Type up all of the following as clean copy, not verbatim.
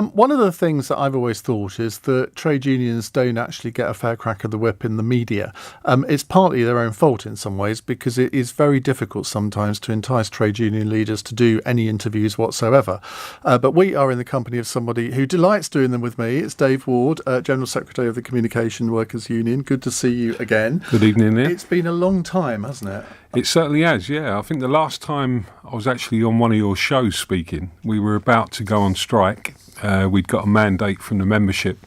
One of the things that I've always thought is that trade unions don't actually get a fair crack of the whip in the media. It's partly their own fault in some ways, because it is very difficult sometimes to entice trade union leaders to do any interviews whatsoever. But we are in the company of somebody who delights doing them with me. It's Dave Ward, General Secretary of the Communication Workers Union. Good to see you again. Good evening, Ian. It's been a long time, hasn't it? It certainly has, yeah. I think the last time I was actually on one of your shows speaking, we were about to go on strike. We'd got a mandate from the membership,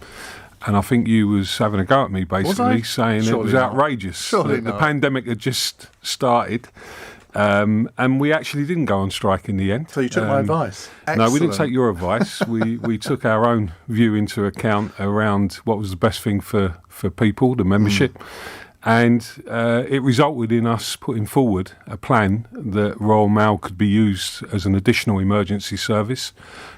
and I think you was having a go at me, basically, saying Surely it was not. outrageous. Surely The not. pandemic had just started, and we actually didn't go on strike in the end. So you took my advice. No, we didn't Excellent. take your advice. we took our own view into account around what was the best thing for people, the membership. And it resulted in us putting forward a plan that Royal Mail could be used as an additional emergency service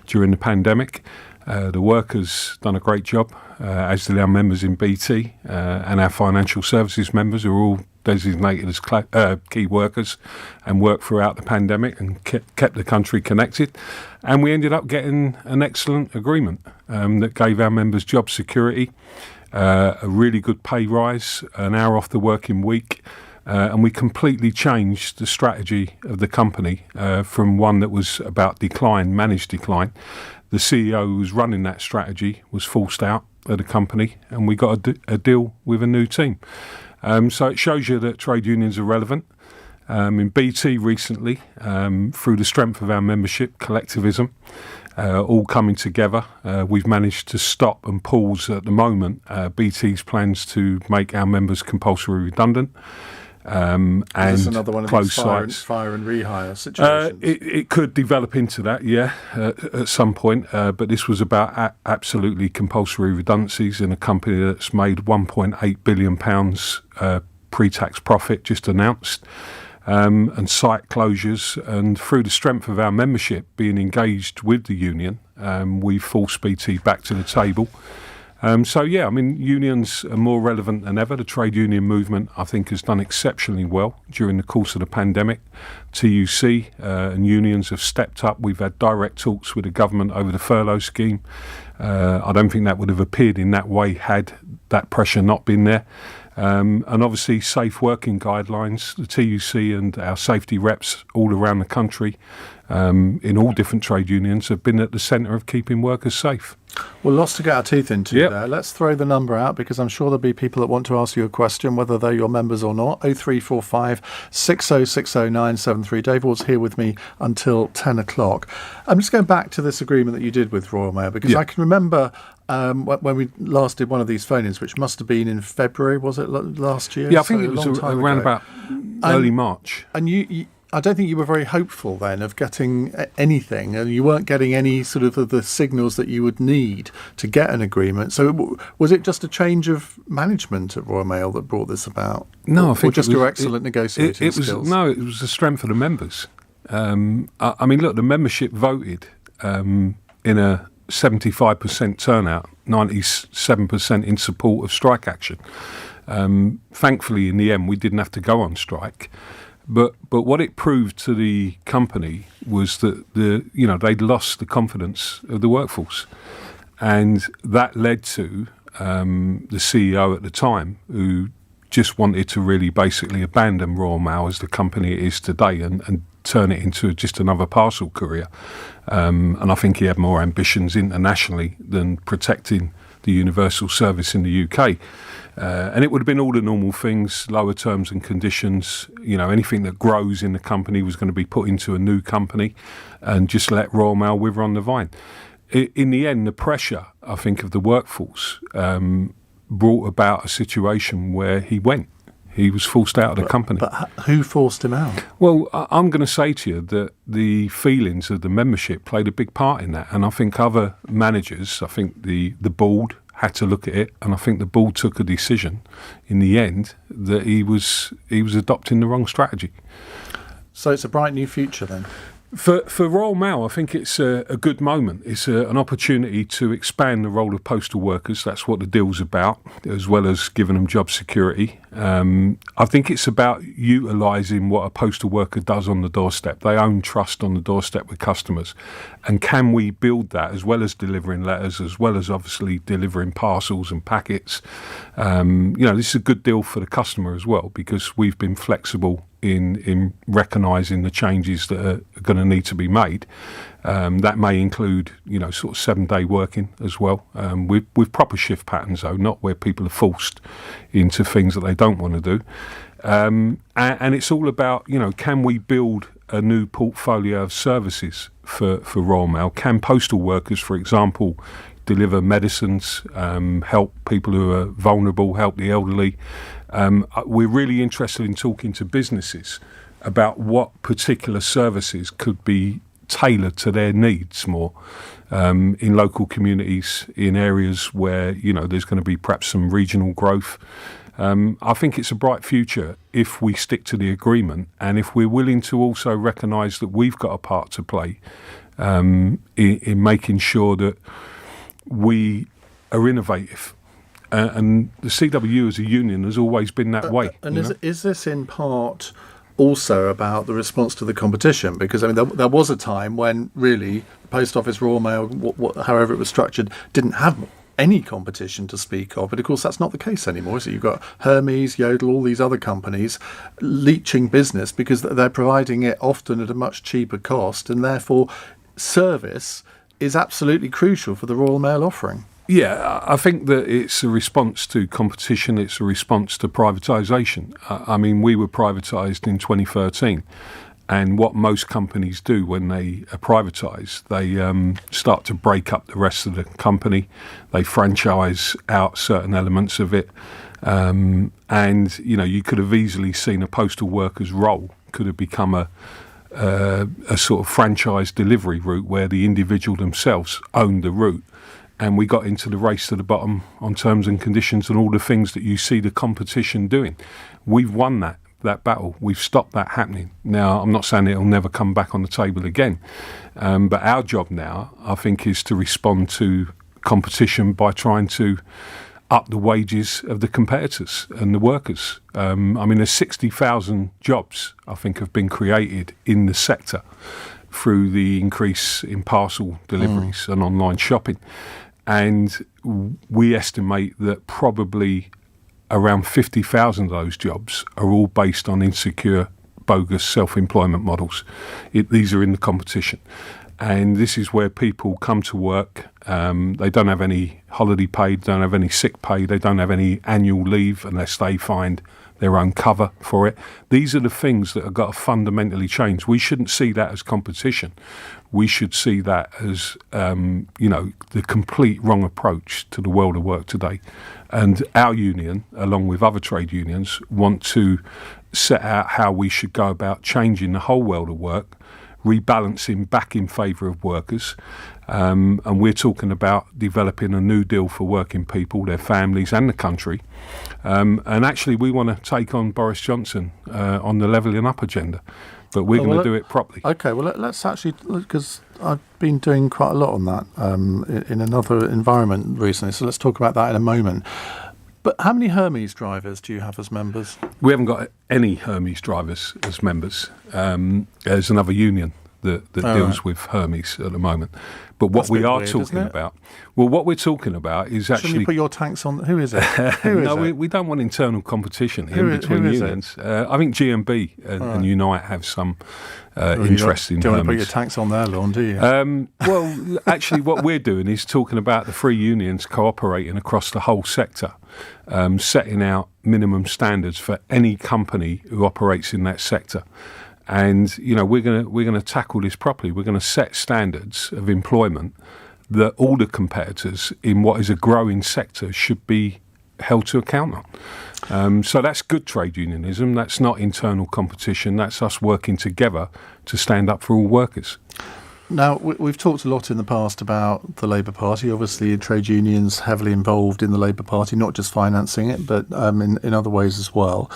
during the pandemic. The workers done a great job, as did our members in BT, and our financial services members who are all designated as key workers and worked throughout the pandemic and kept the country connected. And we ended up getting an excellent agreement that gave our members job security, a really good pay rise, an hour off the working week, and we completely changed the strategy of the company from one that was about managed decline. The CEO who was running that strategy was forced out of the company, and we got a deal with a new team. So it shows you that trade unions are relevant. In BT recently, through the strength of our membership, collectivism, all coming together, we've managed to stop and pause at the moment BT's plans to make our members compulsory redundant and This is another one of close these sites. fire and rehire situations. It could develop into that, at some point, but this was about absolutely compulsory redundancies in a company that's made £1.8 billion pre-tax profit, just announced. And site closures, and through the strength of our membership being engaged with the union, we forced BT back to the table. Unions are more relevant than ever. The trade union movement, I think, has done exceptionally well during the course of the pandemic. TUC and unions have stepped up. We've had direct talks with the government over the furlough scheme. I don't think that would have appeared in that way had that pressure not been there. And obviously safe working guidelines, the TUC and our safety reps all around the country in all different trade unions have been at the centre of keeping workers safe. Well, lots to get our teeth into Yep. there. Let's throw the number out, because I'm sure there'll be people that want to ask you a question, whether they're your members or not. 0345 6060973. Dave Ward's here with me until 10 o'clock. I'm just going back to this agreement that you did with Royal Mail, because I can remember when we last did one of these phone-ins, which must have been in February, was it, last year? Yeah, I think So it was a long time around ago. about early March. And you I don't think you were very hopeful then of getting anything, and you weren't getting any sort of the signals that you would need to get an agreement. So was it just a change of management at Royal Mail that brought this about? No, I think or just your excellent negotiating skills? No, it was the strength of the members. I mean, look, the membership voted in a 75% turnout, 97% in support of strike action. Thankfully, in the end, we didn't have to go on strike. But what it proved to the company was that they'd lost the confidence of the workforce, and that led to the CEO at the time, who just wanted to really basically abandon Royal Mail as the company it is today and turn it into just another parcel courier. And I think he had more ambitions internationally than protecting the universal service in the UK. And it would have been all the normal things, lower terms and conditions, anything that grows in the company was going to be put into a new company, and just let Royal Mail wither on the vine. In the end, the pressure, I think, of the workforce brought about a situation where he went. He was forced out of the company. But who forced him out? Well, I'm going to say to you that the feelings of the membership played a big part in that. And I think other managers, I think the board had to look at it, and I think the board took a decision in the end that he was adopting the wrong strategy. So it's a bright new future then? For Royal Mail, I think it's a good moment. It's an opportunity to expand the role of postal workers. That's what the deal's about, as well as giving them job security. I think it's about utilising what a postal worker does on the doorstep. They own trust on the doorstep with customers. And can we build that, as well as delivering letters, as well as obviously delivering parcels and packets? This is a good deal for the customer as well, because we've been flexible in recognising the changes that are going to need to be made. That may include, sort of 7-day working as well, with proper shift patterns, though, not where people are forced into things that they don't want to do. And it's all about, can we build a new portfolio of services for Royal Mail? Can postal workers, for example, deliver medicines, help people who are vulnerable, help the elderly? We're really interested in talking to businesses about what particular services could be tailored to their needs more in local communities, in areas where there's going to be perhaps some regional growth. I think it's a bright future if we stick to the agreement, and if we're willing to also recognise that we've got a part to play in making sure that we are innovative. And the CWU as a union has always been that way. And is this in part also about the response to the competition? Because there was a time when really the Post Office, Royal Mail, however it was structured, didn't have any competition to speak of. But of course that's not the case anymore. So you've got Hermes, Yodel, all these other companies leeching business because they're providing it often at a much cheaper cost, and therefore service is absolutely crucial for the Royal Mail offering. Yeah, I think that it's a response to competition, it's a response to privatisation. We were privatised in 2013, and what most companies do when they are privatised, they start to break up the rest of the company, they franchise out certain elements of it, and you could have easily seen a postal worker's role could have become a sort of franchise delivery route where the individual themselves owned the route. And we got into the race to the bottom on terms and conditions and all the things that you see the competition doing. We've won that battle. We've stopped that happening. Now, I'm not saying it'll never come back on the table again, but our job now, I think, is to respond to competition by trying to up the wages of the competitors and the workers. There's 60,000 jobs, I think, have been created in the sector through the increase in parcel deliveries and online shopping. And we estimate that probably around 50,000 of those jobs are all based on insecure, bogus self-employment models. These are in the competition. And this is where people come to work. They don't have any holiday pay, don't have any sick pay, they don't have any annual leave unless they find their own cover for it. These are the things that have got to fundamentally change. We shouldn't see that as competition. We should see that as, the complete wrong approach to the world of work today. And our union, along with other trade unions, want to set out how we should go about changing the whole world of work, rebalancing back in favour of workers. And we're talking about developing a new deal for working people, their families and the country. And actually we want to take on Boris Johnson on the levelling up agenda. But we're going to do it properly. Okay, well, let's actually, because I've been doing quite a lot on that in another environment recently, so let's talk about that in a moment. But how many Hermes drivers do you have as members? We haven't got any Hermes drivers as members. There's another union that deals with Hermes at the moment. But what we are talking about, what we're talking about is actually... Shouldn't you put your tanks on? Who is it? We don't want internal competition between unions. I think GMB and Unite have some interest in Hermes. You don't want to put your tanks on their lawn, do you? Actually, what we're doing is talking about the three unions cooperating across the whole sector, setting out minimum standards for any company who operates in that sector. And we're going to tackle this properly. We're going to set standards of employment that all the competitors in what is a growing sector should be held to account on. So that's good trade unionism. That's not internal competition. That's us working together to stand up for all workers. Now, we've talked a lot in the past about the Labour Party. Obviously, trade unions heavily involved in the Labour Party, not just financing it, but in other ways as well.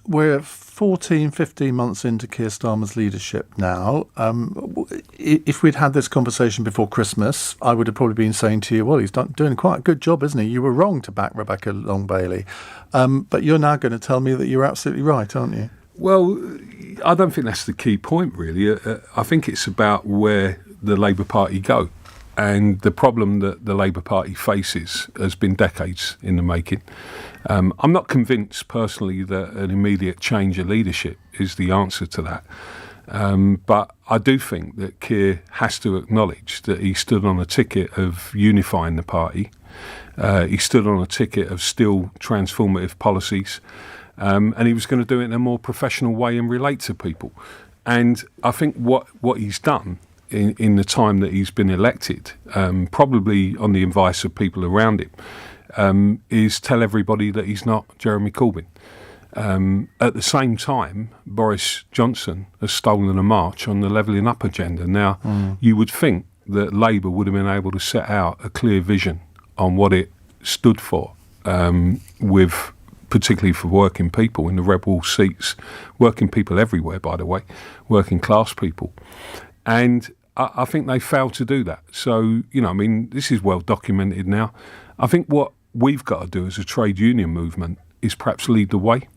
we're 14, 15 months into Keir Starmer's leadership now. If we'd had this conversation before Christmas, I would have probably been saying to you, well, he's doing quite a good job, isn't he? You were wrong to back Rebecca Long-Bailey. But you're now going to tell me that you're absolutely right, aren't you? Well, I don't think that's the key point, really. I think it's about where the Labour Party go. And the problem that the Labour Party faces has been decades in the making. I'm not convinced personally that an immediate change of leadership is the answer to that. But I do think that Keir has to acknowledge that he stood on a ticket of unifying the party. He stood on a ticket of still transformative policies. And he was going to do it in a more professional way and relate to people. And I think what he's done in the time that he's been elected, probably on the advice of people around him, is tell everybody that he's not Jeremy Corbyn. At the same time, Boris Johnson has stolen a march on the levelling up agenda. Now, you would think that Labour would have been able to set out a clear vision on what it stood for, with particularly for working people in the rebel seats, working people everywhere, by the way, working class people. And I think they failed to do that. So, this is well documented now. I think what we've got to do as a trade union movement is perhaps lead the way.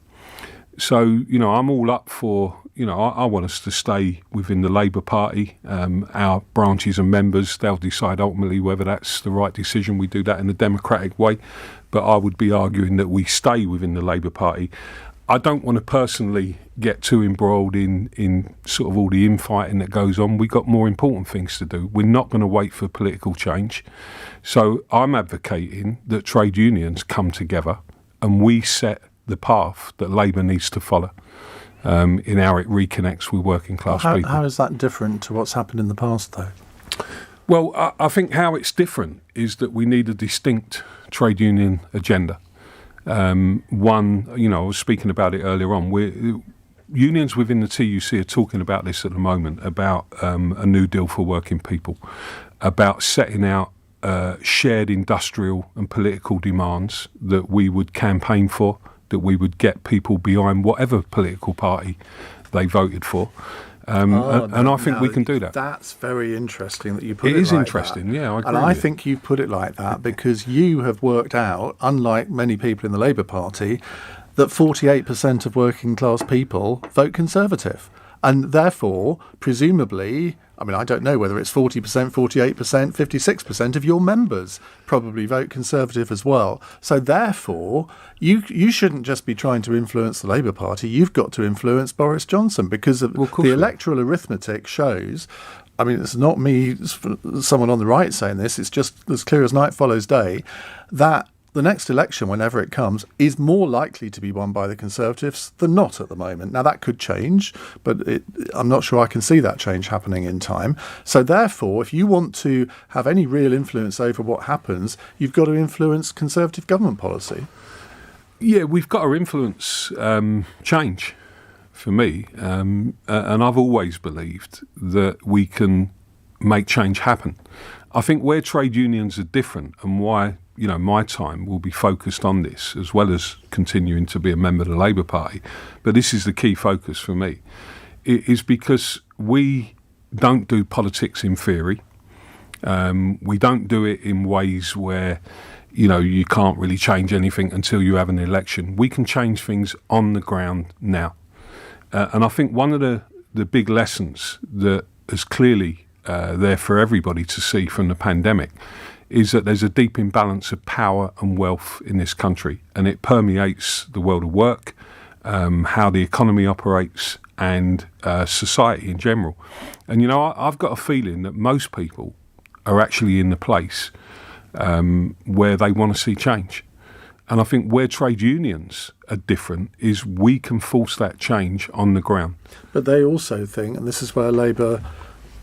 So, I'm all up for, I want us to stay within the Labour Party. Our branches and members, they'll decide ultimately whether that's the right decision. We do that in a democratic way. But I would be arguing that we stay within the Labour Party. I don't want to personally get too embroiled in sort of all the infighting that goes on. We've got more important things to do. We're not going to wait for political change. So I'm advocating that trade unions come together and we set the path that Labour needs to follow in how it reconnects with working class people. How is that different to what's happened in the past, though? Well, I think how it's different is that we need a distinct trade union agenda. One, I was speaking about it earlier on. Unions within the TUC are talking about this at the moment, about a new deal for working people, about setting out shared industrial and political demands that we would campaign for, that we would get people behind whatever political party they voted for. And I think we can do that. That's very interesting that you put it like that. It is interesting, yeah, I agree. And I think you put it like that because you have worked out, unlike many people in the Labour Party, that 48% of working class people vote Conservative. And therefore, presumably, I don't know whether it's 40%, 48%, 56% of your members probably vote Conservative as well. So therefore, you shouldn't just be trying to influence the Labour Party. You've got to influence Boris Johnson because the electoral arithmetic shows, it's not me, someone on the right saying this, it's just as clear as night follows day, that the next election, whenever it comes, is more likely to be won by the Conservatives than not at the moment. Now, that could change, but I'm not sure I can see that change happening in time. So therefore, if you want to have any real influence over what happens, you've got to influence Conservative government policy. Yeah, we've got to influence change, for me. And I've always believed that we can make change happen. I think where trade unions are different and why my time will be focused on this, as well as continuing to be a member of the Labour Party. But this is the key focus for me. It is because we don't do politics in theory. We don't do it in ways where, you can't really change anything until you have an election. We can change things on the ground now. And I think one of the big lessons that is clearly there for everybody to see from the pandemic is that there's a deep imbalance of power and wealth in this country, and it permeates the world of work, how the economy operates, and society in general. And, I've got a feeling that most people are actually in the place where they want to see change. And I think where trade unions are different is we can force that change on the ground. But they also think, and this is where Labour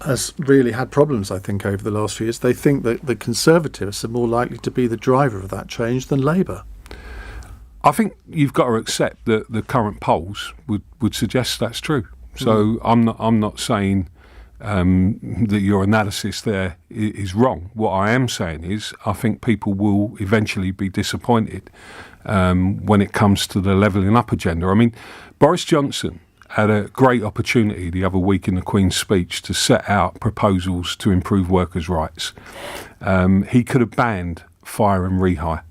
has really had problems, I think, over the last few years. They think that the Conservatives are more likely to be the driver of that change than Labour. I think you've got to accept that the current polls would suggest that's true. So I'm not saying that your analysis there is wrong. What I am saying is I think people will eventually be disappointed when it comes to the levelling up agenda. I mean, Boris Johnson had a great opportunity the other week in the Queen's speech to set out proposals to improve workers' rights. He could have banned fire and rehire.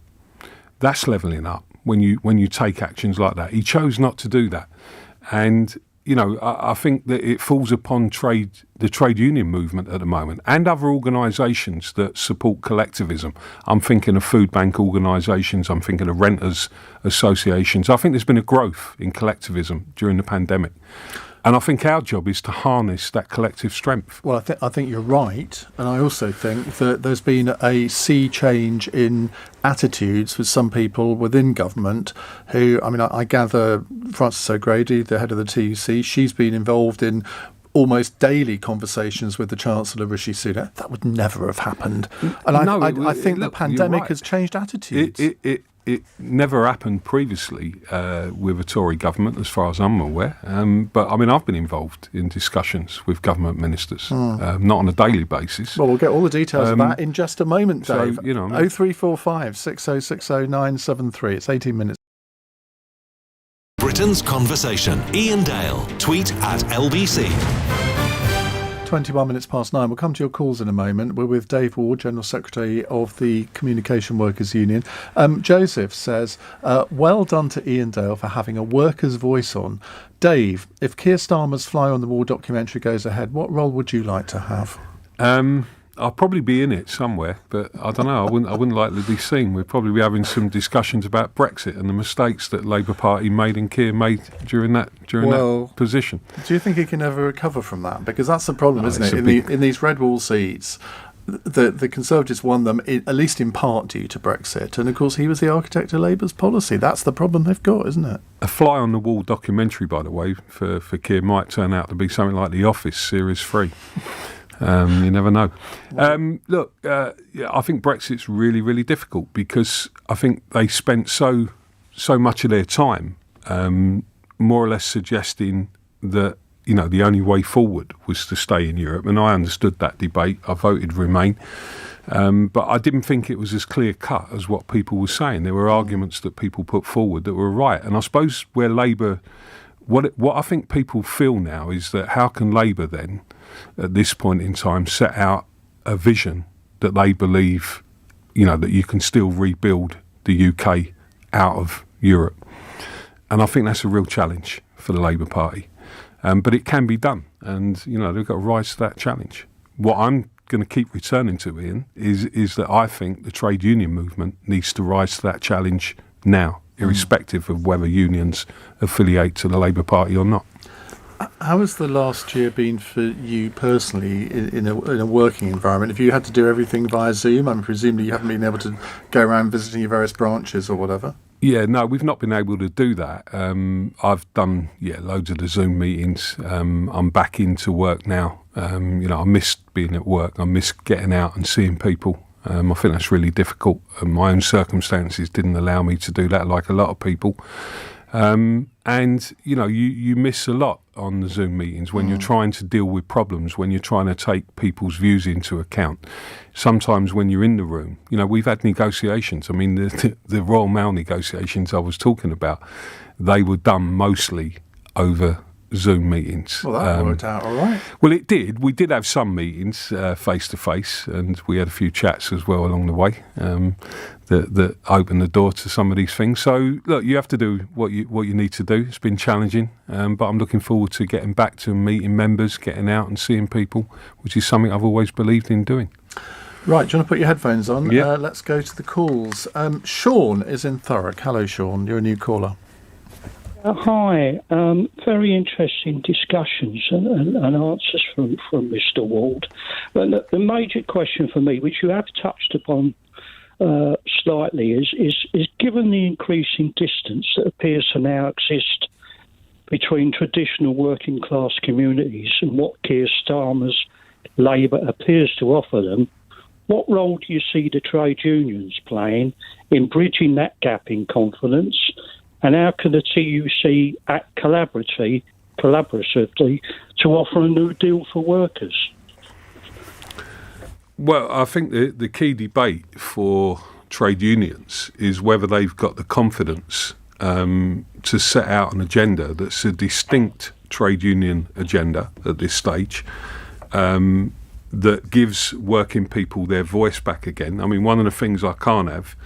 That's levelling up when you take actions like that. He chose not to do that. And I think that it falls upon the trade union movement at the moment and other organisations that support collectivism. I'm thinking of food bank organisations, I'm thinking of renters associations. I think there's been a growth in collectivism during the pandemic. And I think our job is to harness that collective strength. Well, I think you're right. And I also think that there's been a sea change in attitudes with some people within government who, I gather Frances O'Grady, the head of the TUC, she's been involved in almost daily conversations with the Chancellor, Rishi Sunak. That would never have happened. And I think the pandemic has changed attitudes. It never happened previously with a Tory government, as far as I'm aware. But I've been involved in discussions with government ministers, not on a daily basis. Well, we'll get all the details of that in just a moment, Dave. So, 0345 6060 973. It's 18 minutes. Britain's Conversation. Iain Dale. Tweet at LBC. 21 minutes past 9. We'll come to your calls in a moment. We're with Dave Ward, General Secretary of the Communication Workers Union. Joseph says, well done to Iain Dale for having a worker's voice on. Dave, if Keir Starmer's Fly on the Wall documentary goes ahead, what role would you like to have? I'll probably be in it somewhere, but I don't know. I wouldn't like to be seen. We'd probably be having some discussions about Brexit and the mistakes that Labour Party made and Keir made during that position. Do you think he can ever recover from that? Because that's the problem, isn't it? In these red wall seats, the Conservatives won them, at least in part due to Brexit. And, of course, he was the architect of Labour's policy. That's the problem they've got, isn't it? A Fly on the Wall documentary, by the way, for Keir might turn out to be something like The Office, Series 3. You never know. I think Brexit's really, really difficult because I think they spent so much of their time more or less suggesting that, the only way forward was to stay in Europe. And I understood that debate. I voted Remain. But I didn't think it was as clear cut as what people were saying. There were arguments that people put forward that were right. And I suppose where Labour, what I think people feel now is that how can Labour then, at this point in time, set out a vision that they believe, that you can still rebuild the UK out of Europe. And I think that's a real challenge for the Labour Party. But it can be done. And, they've got to rise to that challenge. What I'm going to keep returning to, Ian, is that I think the trade union movement needs to rise to that challenge now, irrespective of whether unions affiliate to the Labour Party or not. How has the last year been for you personally in a working environment? If you had to do everything via Zoom, presumably you haven't been able to go around visiting your various branches or whatever? Yeah, no, we've not been able to do that. I've done, loads of the Zoom meetings. I'm back into work now. I missed being at work. I missed getting out and seeing people. I think that's really difficult. My own circumstances didn't allow me to do that like a lot of people. And, you miss a lot on the Zoom meetings when you're trying to deal with problems, when you're trying to take people's views into account. Sometimes when you're in the room, we've had negotiations. The Royal Mail negotiations I was talking about, they were done mostly over Zoom meetings. Well, that worked out all right. Well, it did. We did have some meetings face-to-face, and we had a few chats as well along the way that opened the door to some of these things. So, look, you have to do what you need to do. It's been challenging, but I'm looking forward to getting back to meeting members, getting out and seeing people, which is something I've always believed in doing. Right, do you want to put your headphones on? Yeah. Let's go to the calls. Sean is in Thurrock. Hello, Sean. You're a new caller. Hi. Very interesting discussions and answers from Mr. Ward. But the major question for me, which you have touched upon slightly, is given the increasing distance that appears to now exist between traditional working class communities and what Keir Starmer's Labour appears to offer them, what role do you see the trade unions playing in bridging that gap in confidence? And how can the TUC act collaboratively collaboratively to offer a new deal for workers? Well, I think the key debate for trade unions is whether they've got the confidence to set out an agenda that's a distinct trade union agenda at this stage, that gives working people their voice back again. I mean, one of the things I can't have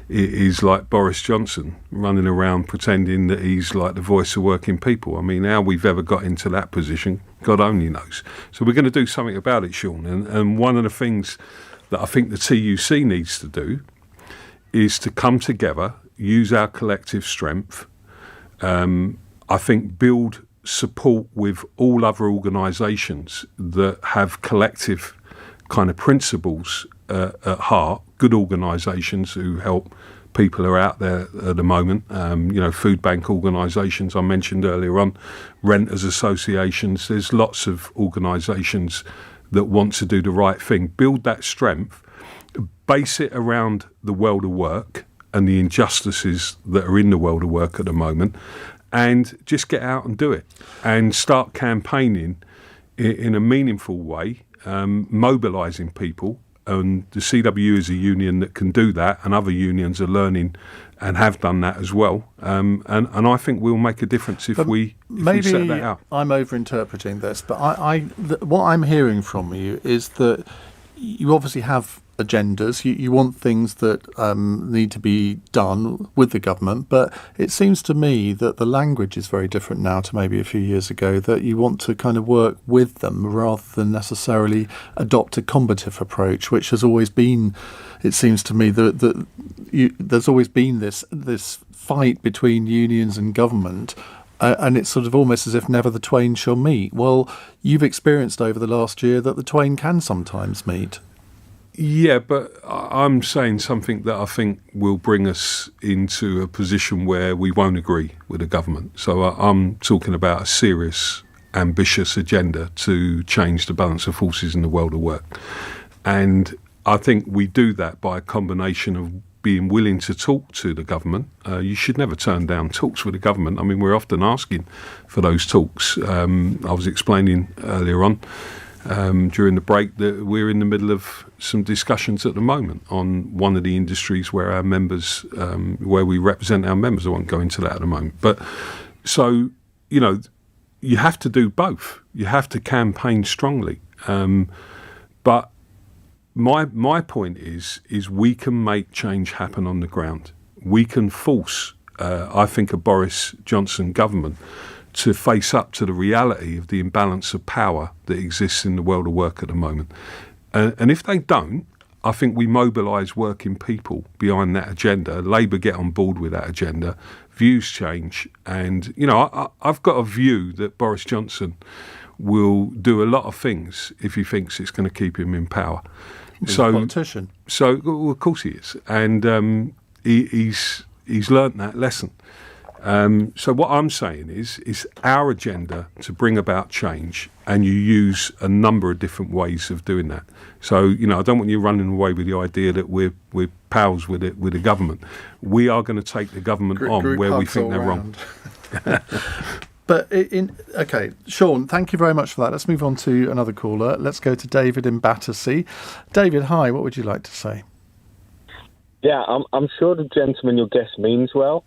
is like Boris Johnson running around pretending that he's like the voice of working people. I mean, how we've ever got into that position, God only knows. So we're going to do something about it, Sean. And one of the things that I think the TUC needs to do is to come together, use our collective strength, I think build support with all other organisations that have collective kind of principles at heart, good organisations who help people who are out there at the moment, food bank organisations I mentioned earlier on, renters associations. There's lots of organisations that want to do the right thing. Build that strength, base it around the world of work and the injustices that are in the world of work at the moment, and just get out and do it and start campaigning in a meaningful way, mobilising people. And the CWU is a union that can do that, and other unions are learning and have done that as well. And I think we'll make a difference if we set that out. I'm overinterpreting this, but what I'm hearing from you is that you obviously have agendas. You want things that need to be done with the government, but it seems to me that the language is very different now to maybe a few years ago, that you want to kind of work with them rather than necessarily adopt a combative approach, which has always been, it seems to me, that there's always been this fight between unions and government. And it's sort of almost as if never the twain shall meet. Well, you've experienced over the last year that the twain can sometimes meet. Yeah, but I'm saying something that I think will bring us into a position where we won't agree with the government. So I'm talking about a serious, ambitious agenda to change the balance of forces in the world of work. And I think we do that by a combination of being willing to talk to the government. You should never turn down talks with the government. I mean, we're often asking for those talks. I was explaining earlier on during the break that we're in the middle of some discussions at the moment on one of the industries where our members, where we represent our members. I won't go into that at the moment. But so, you have to do both. You have to campaign strongly. But my point is we can make change happen on the ground. We can force, I think, a Boris Johnson government to face up to the reality of the imbalance of power that exists in the world of work at the moment. And if they don't, I think we mobilise working people behind that agenda. Labour get on board with that agenda. Views change. And, I've got a view that Boris Johnson will do a lot of things if he thinks it's going to keep him in power. He's a politician. So, well, of course he is. And he's learnt that lesson. So what I'm saying is our agenda to bring about change, and you use a number of different ways of doing that. So, I don't want you running away with the idea that we're pals with the government. We are going to take the government on where we think they're wrong. But okay, Sean, thank you very much for that. Let's move on to another caller. Let's go to David in Battersea. David, hi. What would you like to say? Yeah, I'm sure the gentleman your guest means well.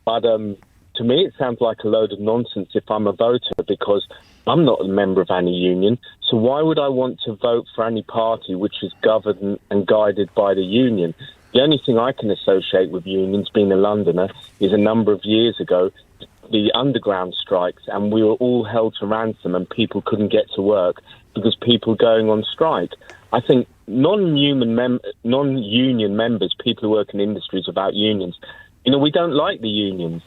But to me, it sounds like a load of nonsense if I'm a voter, because I'm not a member of any union. So why would I want to vote for any party which is governed and guided by the union? The only thing I can associate with unions, being a Londoner, is a number of years ago, the underground strikes, and we were all held to ransom and people couldn't get to work because people were going on strike. I think non-union members, people who work in industries without unions, we don't like the unions,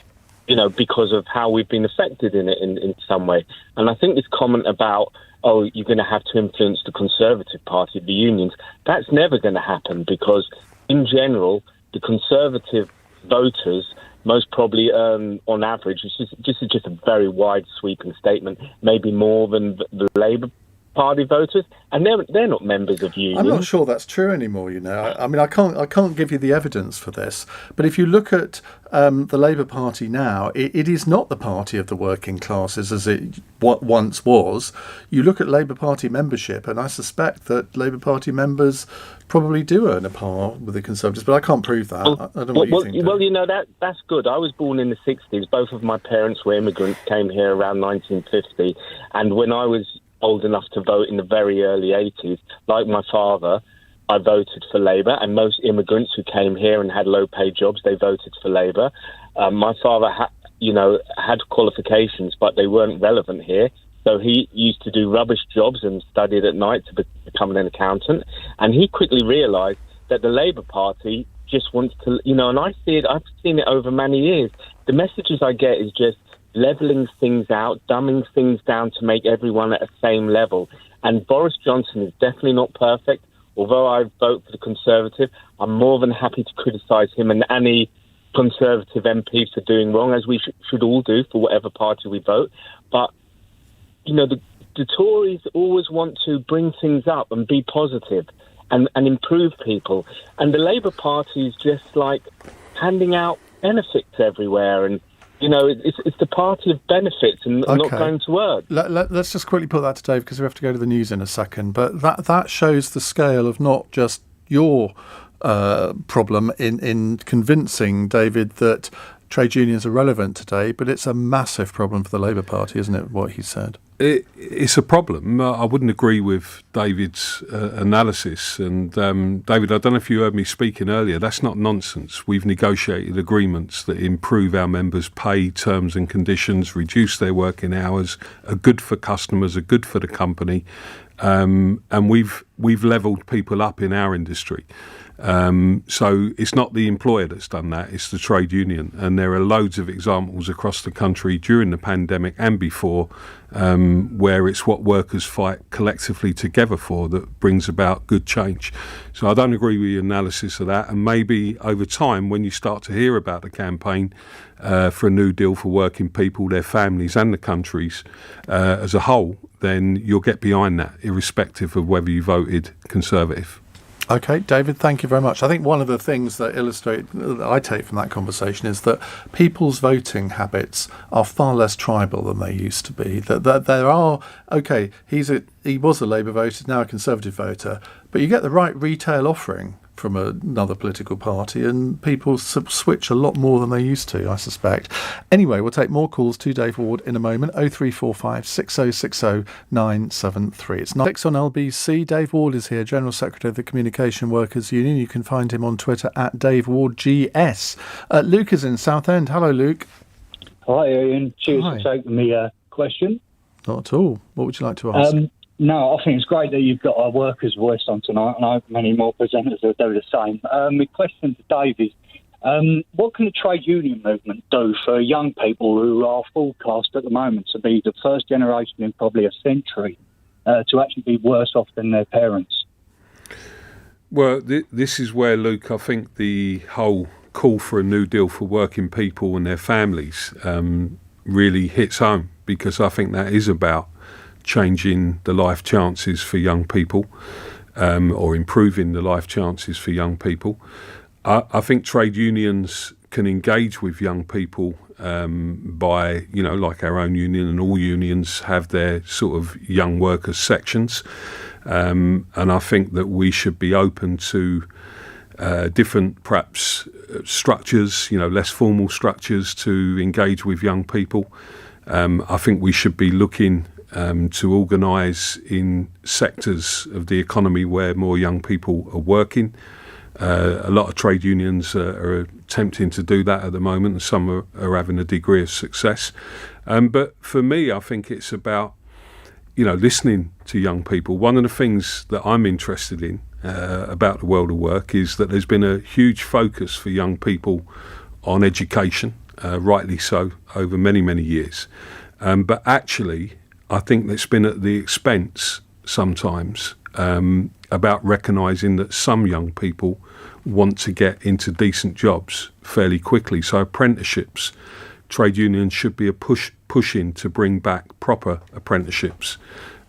because of how we've been affected in it in some way. And I think this comment about, you're going to have to influence the Conservative Party, the unions, that's never going to happen, because in general, the Conservative voters most probably earn, on average, this is just a very wide sweeping statement, maybe more than the Labour Party voters, and they're not members of unions. I'm not sure that's true anymore. I mean, I can't give you the evidence for this, but if you look at the Labour Party now, it is not the party of the working classes as it once was. You look at Labour Party membership, and I suspect that Labour Party members probably do earn a par with the Conservatives, but I can't prove that. I don't know what you think. Well, that's good. I was born in the 60s. Both of my parents were immigrants, came here around 1950, and when I was old enough to vote in the very early 80s, like my father, I voted for Labour, and most immigrants who came here and had low-paid jobs, they voted for Labour. My father had qualifications, but they weren't relevant here. So he used to do rubbish jobs and studied at night to become an accountant. And he quickly realised that the Labour Party just wants to, and I've seen it over many years. The messages I get is just levelling things out, dumbing things down to make everyone at the same level. And Boris Johnson is definitely not perfect. Although I vote for the Conservative, I'm more than happy to criticise him and any Conservative MP for doing wrong, as we should all do for whatever party we vote. But, the Tories always want to bring things up and be positive and improve people. And the Labour Party is just like handing out benefits everywhere, and it's the party of benefits and not going to work. Let's just quickly put that to Dave, because we have to go to the news in a second. But that shows the scale of not just your problem in convincing David that trade unions are relevant today, but it's a massive problem for the Labour Party, isn't it, what he said? It's a problem. I wouldn't agree with David's analysis. And David, I don't know if you heard me speaking earlier. That's not nonsense. We've negotiated agreements that improve our members' pay, terms and conditions, reduce their working hours, are good for customers, are good for the company. And we've levelled people up in our industry. So it's not the employer that's done that, it's the trade union. And there are loads of examples across the country during the pandemic and before where it's what workers fight collectively together for that brings about good change. So I don't agree with your analysis of that. And maybe over time, when you start to hear about the campaign for a new deal for working people, their families and the countries as a whole, then you'll get behind that, irrespective of whether you voted Conservative. Okay, David, thank you very much. I think one of the things that I take from that conversation is that people's voting habits are far less tribal than they used to be. That there are, he was a Labour voter, now a Conservative voter, but you get the right retail offering from another political party and people switch a lot more than they used to, I suspect. Anyway, we'll take more calls to Dave Ward in a moment. 0345 6060 973. It's 6 on LBC. Dave Ward is here, General Secretary of the Communication Workers Union. You can find him on Twitter at DaveWardGS. Luke is in Southend. Hello, Luke. Hi, Ian. Cheers Hi. for taking the question. Not at all. What would you like to ask? No, I think it's great that you've got a workers' voice on tonight, and I hope many more presenters will do the same. My question to Dave is, what can the trade union movement do for young people who are forecast at the moment to be the first generation in probably a century to actually be worse off than their parents? Well, this is where, Luke, I think the whole call for a new deal for working people and their families really hits home, because I think that is about changing the life chances for young people or improving the life chances for young people. I think trade unions can engage with young people by, like our own union, and all unions have their sort of young workers sections. And I think that we should be open to different, perhaps, structures, less formal structures to engage with young people. I think we should be looking to organise in sectors of the economy where more young people are working. A lot of trade unions are attempting to do that at the moment, and some are having a degree of success. But for me, I think it's about, listening to young people. One of the things that I'm interested in about the world of work is that there's been a huge focus for young people on education, rightly so, over many, many years. But actually, I think that's been at the expense sometimes about recognising that some young people want to get into decent jobs fairly quickly. So apprenticeships, trade unions should be pushing to bring back proper apprenticeships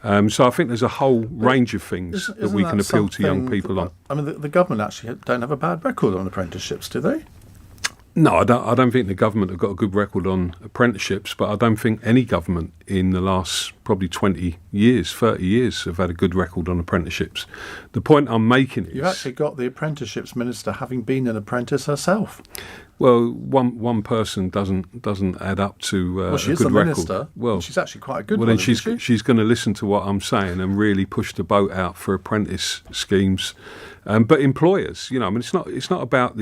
So I think there's a whole range of things that we can appeal to young people on. I mean, the government actually don't have a bad record on apprenticeships, do they? No, I don't think the government have got a good record on apprenticeships, but I don't think any government in the last probably 20 years, 30 years have had a good record on apprenticeships. The point I'm making is... You've actually got the apprenticeships minister having been an apprentice herself. Well, one person doesn't add up to a good record. Well, she is the minister. Well, she's actually quite a good one, then she's going to listen to what I'm saying and really push the boat out for apprentice schemes. But employers, I mean, it's not about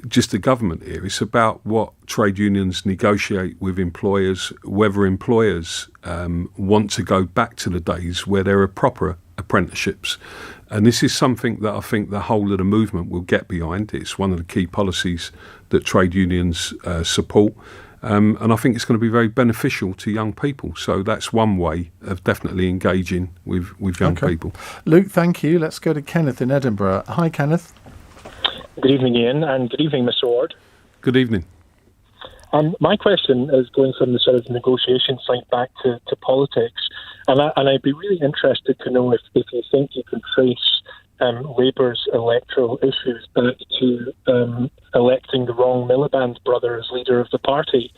just the government here. It's about what trade unions negotiate with employers, whether employers want to go back to the days where there are proper apprenticeships. And this is something that I think the whole of the movement will get behind. It's one of the key policies that trade unions support. And I think it's going to be very beneficial to young people. So that's one way of definitely engaging with young people. Luke, thank you. Let's go to Kenneth in Edinburgh. Hi, Kenneth. Good evening, Ian, and good evening, Mr. Ward. Good evening. My question is going from the sort of negotiation side back to politics, and I'd be really interested to know if you think you can trace Labour's electoral issues back to electing the wrong Miliband brother as leader of the party.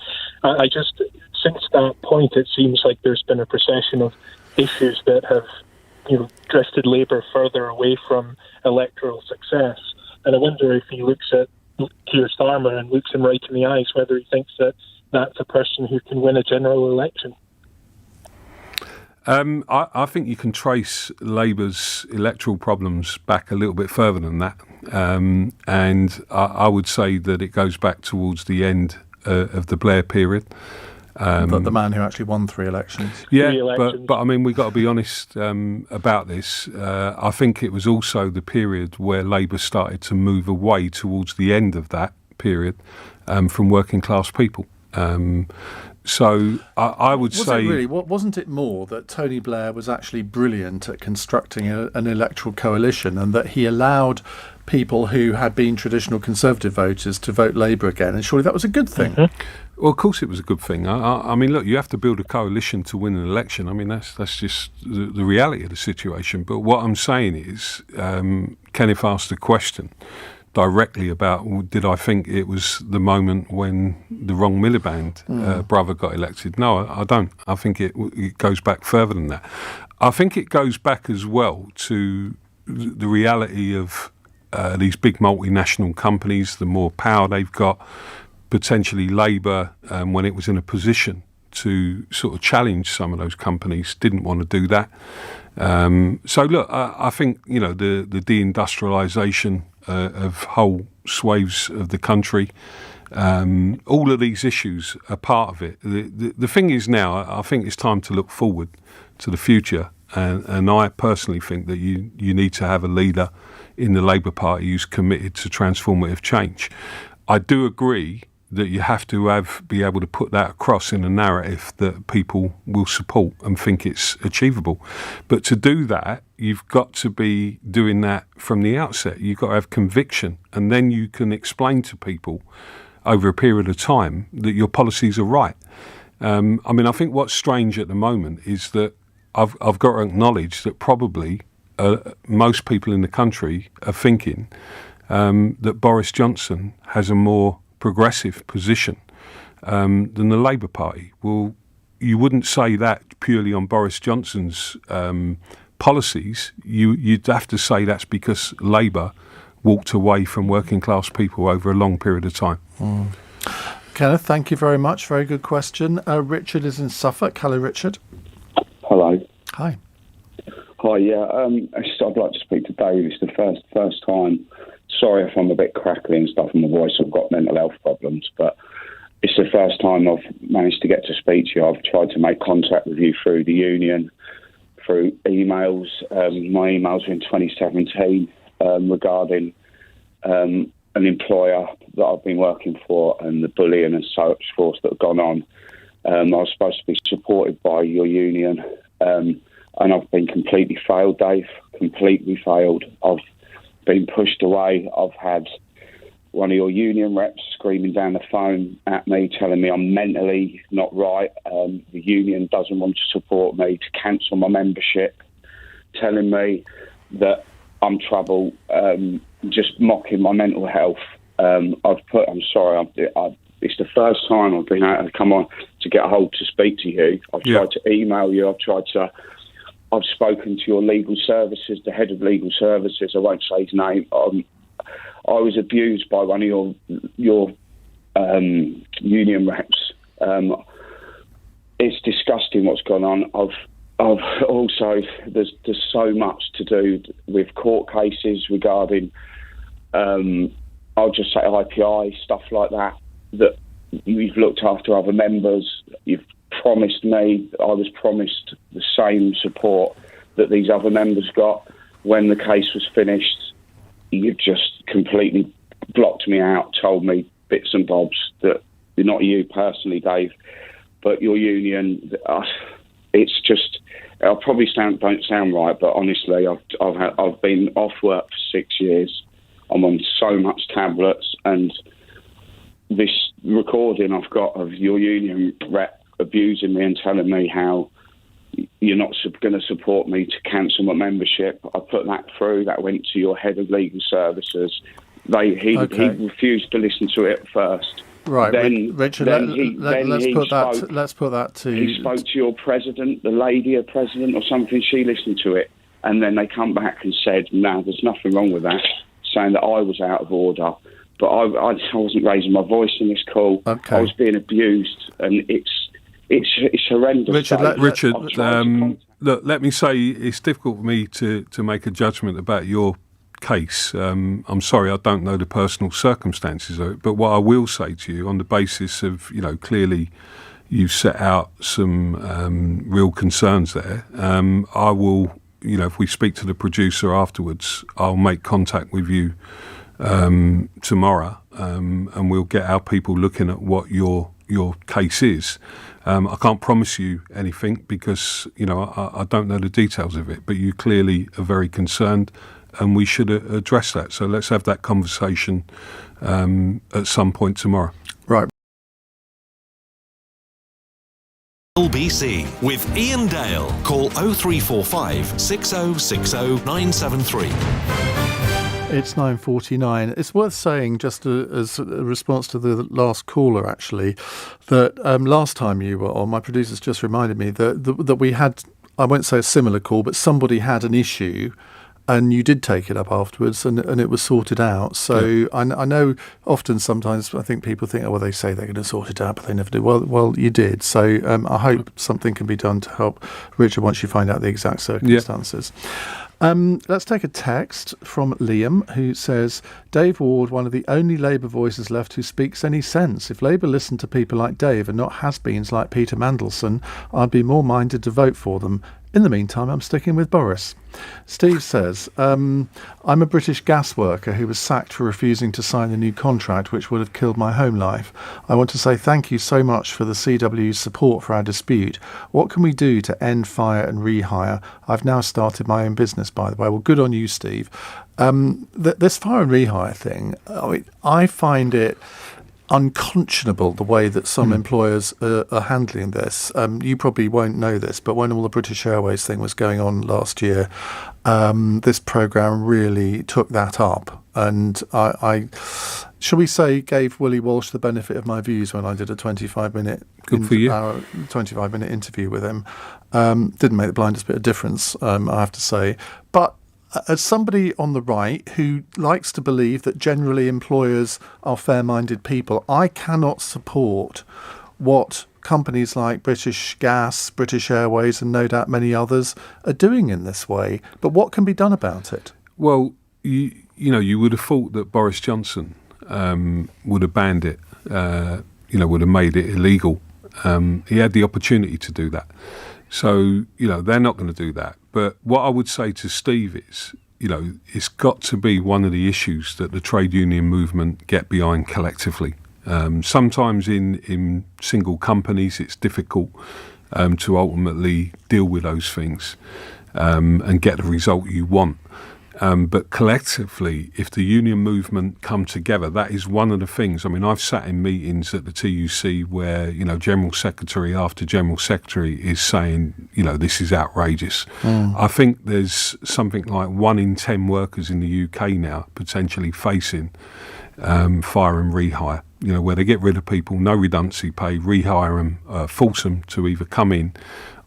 I just, since that point, it seems like there's been a procession of issues that have, drifted Labour further away from electoral success. And I wonder if he looks at Keir Starmer and looks him right in the eyes, whether he thinks that that's a person who can win a general election. I think you can trace Labour's electoral problems back a little bit further than that. And I would say that it goes back towards the end of the Blair period. The man who actually won 3 elections. Yeah, but I mean, we've got to be honest about this. I think it was also the period where Labour started to move away towards the end of that period from working class people. So I would say... Wasn't it more that Tony Blair was actually brilliant at constructing an electoral coalition, and that he allowed people who had been traditional Conservative voters to vote Labour again? And surely that was a good thing. Mm-hmm. Well, of course it was a good thing. I mean, look, you have to build a coalition to win an election. I mean, that's just the reality of the situation. But what I'm saying is, Kenneth asked the question directly about, did I think it was the moment when the wrong Miliband brother got elected? No, I don't. I think it goes back further than that. I think it goes back as well to the reality of these big multinational companies, the more power they've got. Potentially Labour, when it was in a position to sort of challenge some of those companies, didn't want to do that. So look, I think, the deindustrialisation of whole swathes of the country, all of these issues are part of it. The thing is now, I think it's time to look forward to the future, and I personally think that you need to have a leader in the Labour Party who's committed to transformative change. I do agree that you have to be able to put that across in a narrative that people will support and think it's achievable. But to do that, you've got to be doing that from the outset. You've got to have conviction, and then you can explain to people over a period of time that your policies are right. I mean, I think what's strange at the moment is that I've got to acknowledge that probably most people in the country are thinking that Boris Johnson has a more progressive position than the Labour Party. Well, you wouldn't say that purely on Boris Johnson's policies. You'd have to say that's because Labour walked away from working class people over a long period of time. Kenneth, thank you very much. Very good question. Richard is in Suffolk. Hello, Richard. Hello. Hi. Hi, yeah. I'd like to speak to Dave. It's the first time. Sorry if I'm a bit crackly and stuff in my voice. I've got mental health problems, but it's the first time I've managed to get to speak to you. I've tried to make contact with you through the union, through emails. My emails were in 2017 regarding an employer that I've been working for and the bullying and such forth that have gone on. I was supposed to be supported by your union, and I've been completely failed, Dave. Completely failed. I've been pushed away. I've had one of your union reps screaming down the phone at me, telling me I'm mentally not right. The union doesn't want to support me, to cancel my membership, telling me that I'm trouble, just mocking my mental health. I'm sorry, it's the first time I've been able to come on to get a hold to speak to you. I've tried to email you. I've spoken to your legal services, the head of legal services. I won't say his name. I was abused by one of your union reps. It's disgusting what's gone on. I've also there's so much to do with court cases regarding I'll just say IPI, stuff like that you've looked after other members. You've promised me, I was promised the same support that these other members got. When the case was finished, you've just completely blocked me out, told me bits and bobs that, not you personally, Dave, but your union. It's just, I probably don't sound right, but honestly, I've been off work for 6 years. I'm on so much tablets, and this recording I've got of your union rep abusing me and telling me how you're not going to support me to cancel my membership. I put that through. That went to your head of legal services. He refused to listen to it first. Right, Richard. Let's put that to. He spoke to your president, the lady, a president or something. She listened to it, and then they come back and said, "No, there's nothing wrong with that," saying that I was out of order. But I wasn't raising my voice in this call. Okay. I was being abused, and it's horrendous. Richard, look, let me say it's difficult for me to make a judgment about your case. I'm sorry, I don't know the personal circumstances of it, but what I will say to you on the basis of, clearly you've set out some real concerns there. I will, if we speak to the producer afterwards, I'll make contact with you tomorrow, and we'll get our people looking at what your case is. I can't promise you anything because I don't know the details of it, but you clearly are very concerned, and we should address that. So let's have that conversation at some point tomorrow. Right. LBC with Iain Dale. Call 0345 6060 973. It's 9:49. It's worth saying, just as a response to the last caller, actually, that last time you were on, my producers just reminded me that we had, I won't say a similar call, but somebody had an issue, and you did take it up afterwards, and it was sorted out. So yeah. I know often sometimes I think people think, they say they're going to sort it out, but they never do. Well, you did. So I hope something can be done to help Richard once you find out the exact circumstances. Yeah. Let's take a text from Liam, who says, Dave Ward, one of the only Labour voices left who speaks any sense. If Labour listened to people like Dave and not has-beens like Peter Mandelson, I'd be more minded to vote for them. In the meantime, I'm sticking with Boris. Steve says, I'm a British gas worker who was sacked for refusing to sign a new contract which would have killed my home life. I want to say thank you so much for the CWU's support for our dispute. What can we do to end fire and rehire? I've now started my own business, by the way. Well, good on you, Steve. This fire and rehire thing, I find it unconscionable the way that some employers are handling this. You probably won't know this, but when all the British Airways thing was going on last year, this programme really took that up. And I shall we say, gave Willie Walsh the benefit of my views when I did a 25-minute interview with him. Didn't make the blindest bit of difference, I have to say. But as somebody on the right who likes to believe that generally employers are fair-minded people, I cannot support what companies like British Gas, British Airways, and no doubt many others are doing in this way. But what can be done about it? Well, you would have thought that Boris Johnson would have banned it, would have made it illegal. He had the opportunity to do that. So, they're not going to do that. But what I would say to Steve is, it's got to be one of the issues that the trade union movement get behind collectively. Sometimes in single companies, it's difficult to ultimately deal with those things and get the result you want. But collectively, if the union movement come together, that is one of the things. I mean, I've sat in meetings at the TUC where, General Secretary after General Secretary is saying, this is outrageous. I think there's something like 1 in 10 workers in the UK now potentially facing fire and rehire, where they get rid of people, no redundancy pay, rehire them, force them to either come in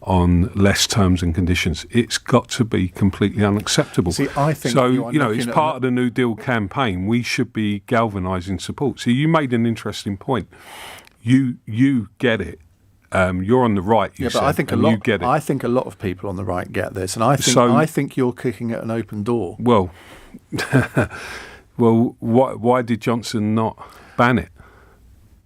on less terms and conditions. It's got to be completely unacceptable. See, I think so. It's part of the New Deal campaign. We should be galvanising support. See, you made an interesting point. You get it. You're on the right. But I think you get it. I think a lot of people on the right get this, and I think you're kicking at an open door. Well, why did Johnson not ban it?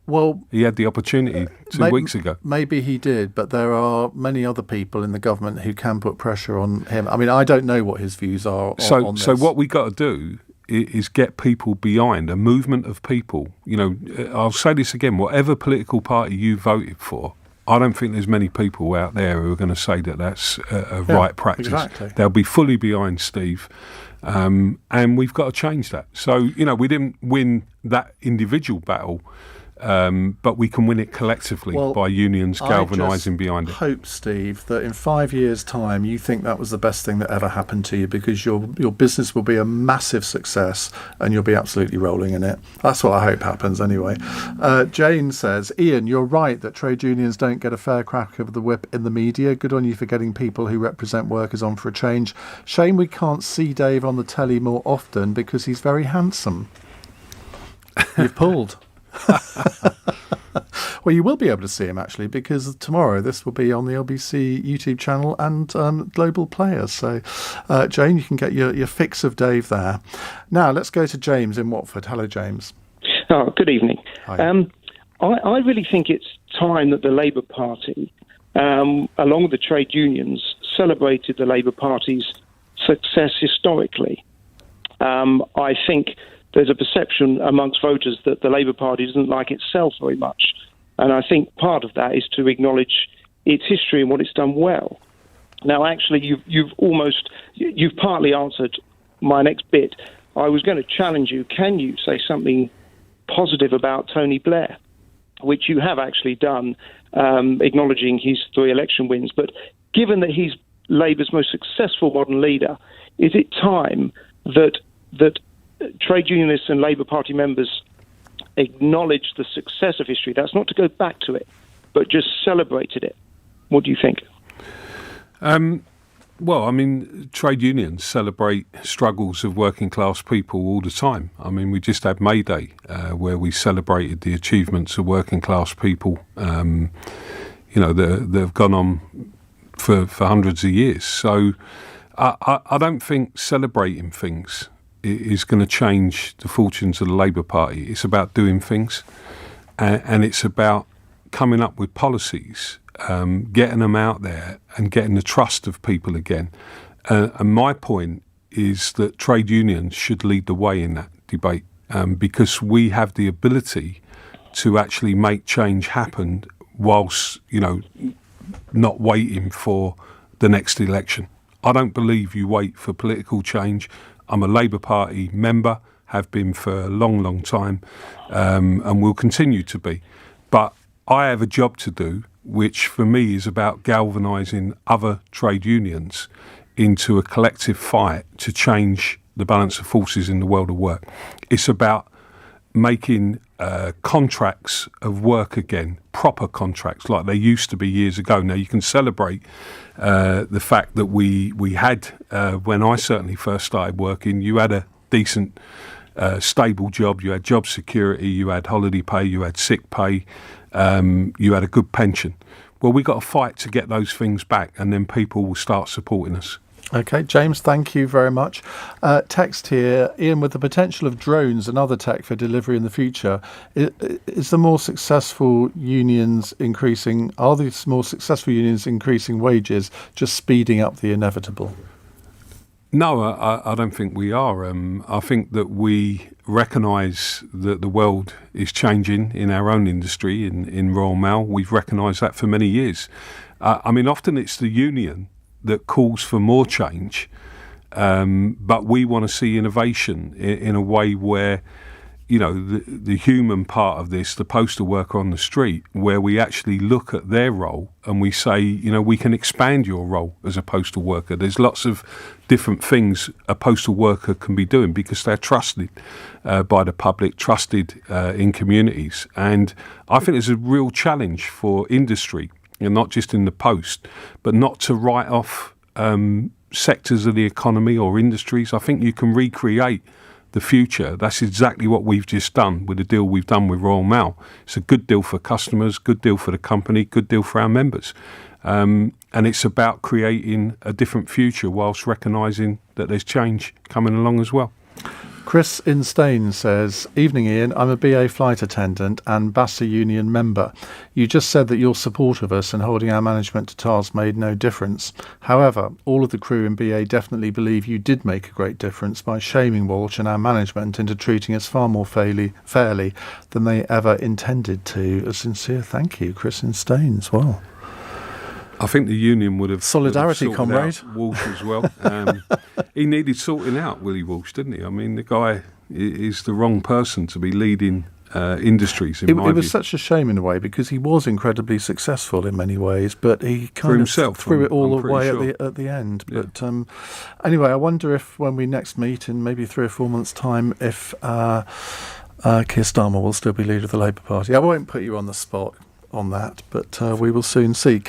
Well, he had the opportunity 2 weeks ago. Maybe he did, but there are many other people in the government who can put pressure on him. I mean, I don't know what his views are on this. So what we got to do is get people behind, a movement of people. I'll say this again, whatever political party you voted for, I don't think there's many people out there who are going to say that that's a right practice. Exactly. They'll be fully behind Steve. And we've got to change that. So, we didn't win that individual battle, but we can win it collectively by unions galvanising behind it. I hope, Steve, that in 5 years' time you think that was the best thing that ever happened to you, because your business will be a massive success and you'll be absolutely rolling in it. That's what I hope happens anyway. Jane says, Iain, you're right that trade unions don't get a fair crack of the whip in the media. Good on you for getting people who represent workers on for a change. Shame we can't see Dave on the telly more often because he's very handsome. You've pulled. Well, you will be able to see him actually, because tomorrow this will be on the LBC YouTube channel and Global Players. So, Jane, you can get your fix of Dave there. Now, let's go to James in Watford. Hello, James. Oh, good evening. Hi. I really think it's time that the Labour Party, along with the trade unions, celebrated the Labour Party's success historically. I think there's a perception amongst voters that the Labour Party doesn't like itself very much. And I think part of that is to acknowledge its history and what it's done well. Now, actually, you've partly answered my next bit. I was going to challenge you. Can you say something positive about Tony Blair, which you have actually done, acknowledging his 3 election wins? But given that he's Labour's most successful modern leader, is it time that trade unionists and Labour Party members acknowledge the success of history? That's not to go back to it, but just celebrated it. What do you think? Well, I mean, trade unions celebrate struggles of working class people all the time. I mean, we just had May Day, where we celebrated the achievements of working class people, that have gone on for hundreds of years. So I don't think celebrating things is going to change the fortunes of the Labour Party. It's about doing things, and it's about coming up with policies, getting them out there and getting the trust of people again. And my point is that trade unions should lead the way in that debate, because we have the ability to actually make change happen whilst, not waiting for the next election. I don't believe you wait for political change. I'm a Labour Party member, have been for a long, long time, and will continue to be. But I have a job to do, which for me is about galvanising other trade unions into a collective fight to change the balance of forces in the world of work. It's about making contracts of work again, proper contracts like they used to be years ago. Now, you can celebrate the fact that we had, when I certainly first started working, you had a decent, stable job, you had job security, you had holiday pay, you had sick pay, you had a good pension. Well, we got to fight to get those things back, and then people will start supporting us. Okay, James, thank you very much. Text here, Iain, with the potential of drones and other tech for delivery in the future, is the more successful unions increasing? Are the more successful unions increasing wages, just speeding up the inevitable? No, I don't think we are. I think that we recognise that the world is changing in our own industry, in Royal Mail. We've recognised that for many years. I mean, often it's the union that calls for more change, But we want to see innovation in a way where, the human part of this, the postal worker on the street, where we actually look at their role and we say, we can expand your role as a postal worker. There's lots of different things a postal worker can be doing because they're trusted by the public, trusted in communities. And I think there's a real challenge for industry, not just in the post, but not to write off sectors of the economy or industries. I think you can recreate the future. That's exactly what we've just done with the deal we've done with Royal Mail. It's a good deal for customers, good deal for the company, good deal for our members. And it's about creating a different future whilst recognising that there's change coming along as well. Chris in Staines says, "Evening, Ian. I'm a BA flight attendant and BASA union member. You just said that your support of us and holding our management to task made no difference. However, all of the crew in BA definitely believe you did make a great difference by shaming Walsh and our management into treating us far more fairly than they ever intended to. A sincere thank you, Chris in Staines." Well, I think the union would have solidarity, comrade. Walsh as well. He needed sorting out, Willie Walsh, didn't he? I mean, the guy is the wrong person to be leading industries. It was such a shame in a way because he was incredibly successful in many ways, but he kind of threw it all away at the end. Yeah. But anyway, I wonder if when we next meet in maybe 3 or 4 months' time, if Keir Starmer will still be leader of the Labour Party. I won't put you on the spot on that, but we will soon see.